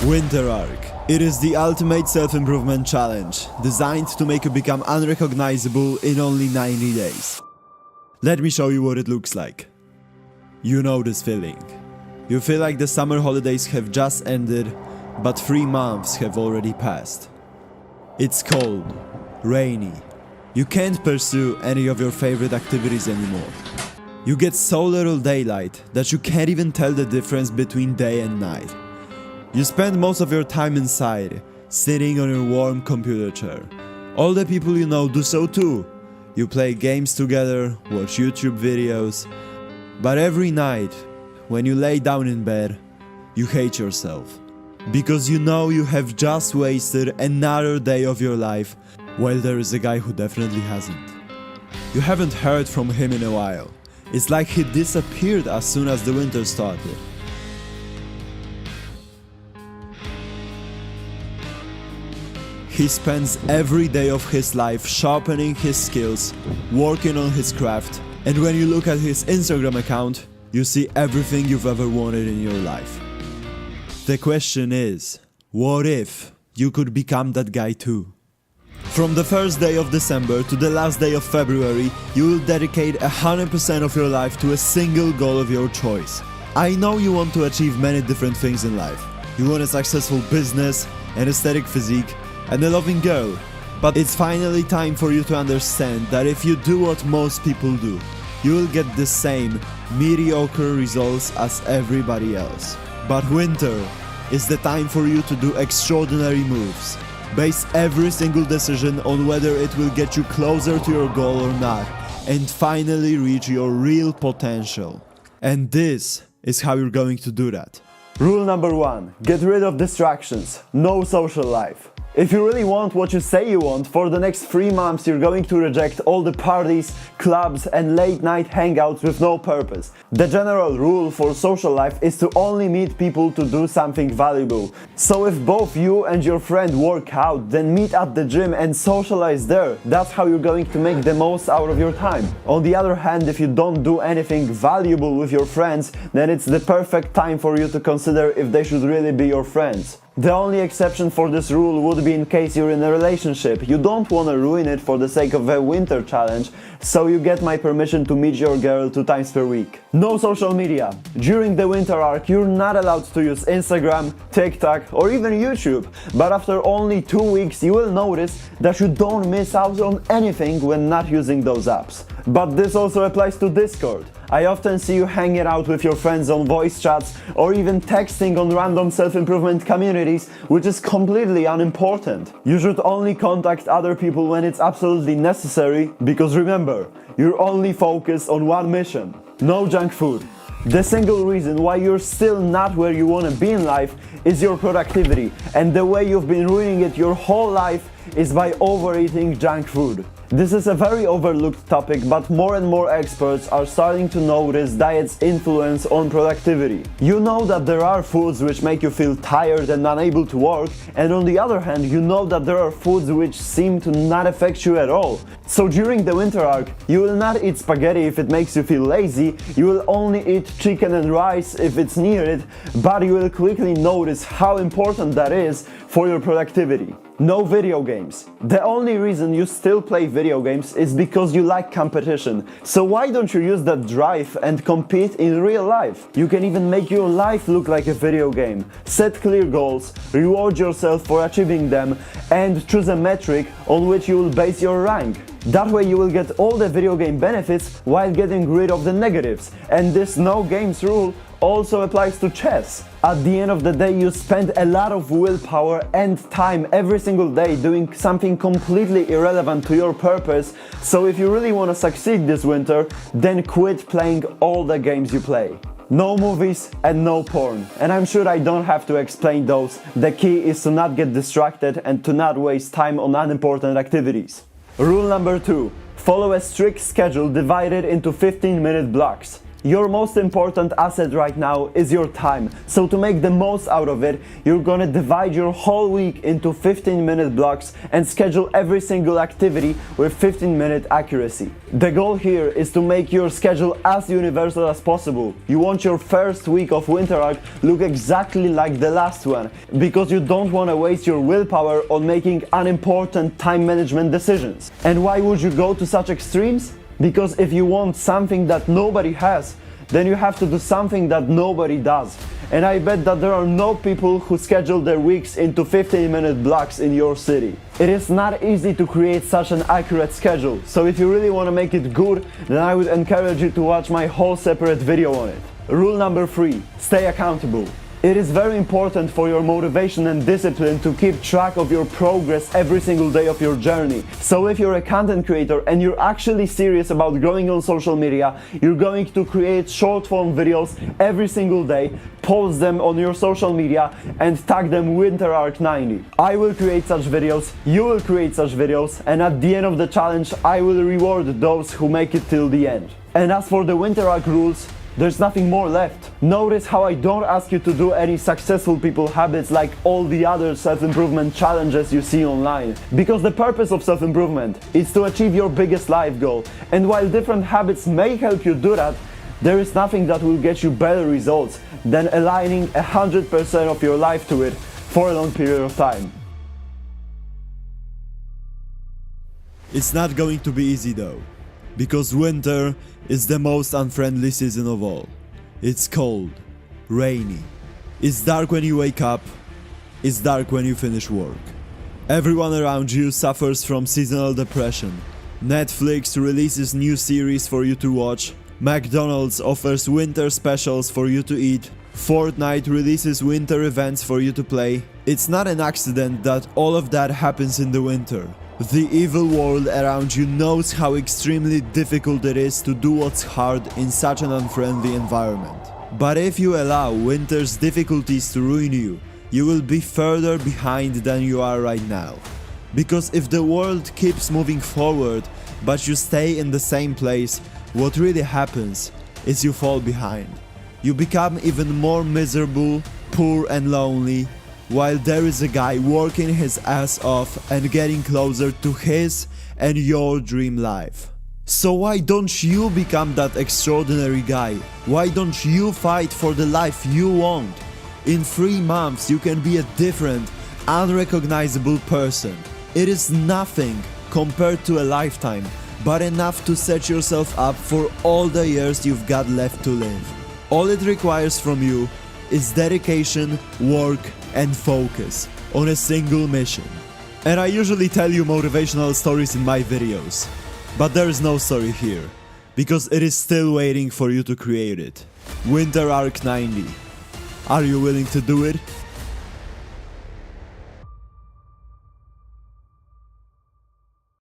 Winter Arc. It is the ultimate self-improvement challenge, designed to make you become unrecognizable in only 90 days. Let me show you what it looks like. You know this feeling. You feel like the summer holidays have just ended, but 3 months have already passed. It's cold, rainy. You can't pursue any of your favorite activities anymore. You get so little daylight that you can't even tell the difference between day and night. You spend most of your time inside, sitting on your warm computer chair. All the people you know do so too. You play games together, watch YouTube videos. But every night, when you lay down in bed, you hate yourself. Because you know you have just wasted another day of your life, while there is a guy who definitely hasn't. You haven't heard from him in a while. It's like he disappeared as soon as the winter started. He spends every day of his life sharpening his skills, working on his craft, and when you look at his Instagram account, you see everything you've ever wanted in your life. The question is, what if you could become that guy too? From the first day of December to the last day of February, you will dedicate 100% of your life to a single goal of your choice. I know you want to achieve many different things in life. You want a successful business, an aesthetic physique, and a loving girl. But it's finally time for you to understand that if you do what most people do, you will get the same mediocre results as everybody else. But winter is the time for you to do extraordinary moves. Base every single decision on whether it will get you closer to your goal or not, and finally reach your real potential. And this is how you're going to do that. Rule number 1. Get rid of distractions. No social life. If you really want what you say you want, for the next 3 months you're going to reject all the parties, clubs and late night hangouts with no purpose. The general rule for social life is to only meet people to do something valuable. So if both you and your friend work out, then meet at the gym and socialize there. That's how you're going to make the most out of your time. On the other hand, if you don't do anything valuable with your friends, then it's the perfect time for you to consider if they should really be your friends. The only exception for this rule would be in case you're in a relationship. You don't want to ruin it for the sake of a winter challenge, so you get my permission to meet your girl 2 times per week. No social media. During the winter arc, you're not allowed to use Instagram, TikTok or even YouTube, but after only 2 weeks you will notice that you don't miss out on anything when not using those apps. But this also applies to Discord. I often see you hanging out with your friends on voice chats or even texting on random self-improvement communities, which is completely unimportant. You should only contact other people when it's absolutely necessary, because remember, you're only focused on one mission: no junk food. The single reason why you're still not where you want to be in life is your productivity, and the way you've been ruining it your whole life is by overeating junk food. This is a very overlooked topic, but more and more experts are starting to notice diet's influence on productivity. You know that there are foods which make you feel tired and unable to work, and on the other hand, you know that there are foods which seem to not affect you at all. So during the winter arc, you will not eat spaghetti if it makes you feel lazy, you will only eat chicken and rice if it's needed, but you will quickly notice how important that is for your productivity. No video games. The only reason you still play video games is because you like competition. So why don't you use that drive and compete in real life? You can even make your life look like a video game. Set clear goals, reward yourself for achieving them, and choose a metric on which you will base your rank. That way you will get all the video game benefits while getting rid of the negatives. And this no games rule also applies to chess. At the end of the day, you spend a lot of willpower and time every single day doing something completely irrelevant to your purpose. So if you really want to succeed this winter, then quit playing all the games you play. No movies and no porn. And I'm sure I don't have to explain those. The key is to not get distracted and to not waste time on unimportant activities. Rule number 2. Follow a strict schedule divided into 15-minute blocks. Your most important asset right now is your time. So to make the most out of it, you're gonna divide your whole week into 15-minute blocks and schedule every single activity with 15-minute accuracy. The goal here is to make your schedule as universal as possible. You want your first week of Winter Arc look exactly like the last one, because you don't want to waste your willpower on making unimportant time management decisions. And why would you go to such extremes? Because if you want something that nobody has, then you have to do something that nobody does. And I bet that there are no people who schedule their weeks into 15-minute blocks in your city. It is not easy to create such an accurate schedule, so if you really want to make it good, then I would encourage you to watch my whole separate video on it. Rule number 3, stay accountable. It is very important for your motivation and discipline to keep track of your progress every single day of your journey. So if you're a content creator and you're actually serious about growing on social media, you're going to create short form videos every single day, post them on your social media and tag them Winter Arc 90. I will create such videos, you will create such videos, and at the end of the challenge I will reward those who make it till the end. And as for the Winter Arc rules, there's nothing more left. Notice how I don't ask you to do any successful people habits like all the other self-improvement challenges you see online. Because the purpose of self-improvement is to achieve your biggest life goal. And while different habits may help you do that, there is nothing that will get you better results than aligning 100% of your life to it for a long period of time. It's not going to be easy though, because winter is the most unfriendly season of all. It's cold, rainy, it's dark when you wake up, it's dark when you finish work. Everyone around you suffers from seasonal depression. Netflix releases new series for you to watch, McDonald's offers winter specials for you to eat, Fortnite releases winter events for you to play. It's not an accident that all of that happens in the winter. The evil world around you knows how extremely difficult it is to do what's hard in such an unfriendly environment. But if you allow winter's difficulties to ruin you, you will be further behind than you are right now. Because if the world keeps moving forward, but you stay in the same place, what really happens is you fall behind. You become even more miserable, poor and lonely, while there is a guy working his ass off and getting closer to his and your dream life. So why don't you become that extraordinary guy? Why don't you fight for the life you want? In 3 months you can be a different, unrecognizable person. It is nothing compared to a lifetime, but enough to set yourself up for all the years you've got left to live. All it requires from you is dedication, work, and focus on a single mission. And I usually tell you motivational stories in my videos, but there is no story here, because it is still waiting for you to create it. Winter Arc 90. Are you willing to do it?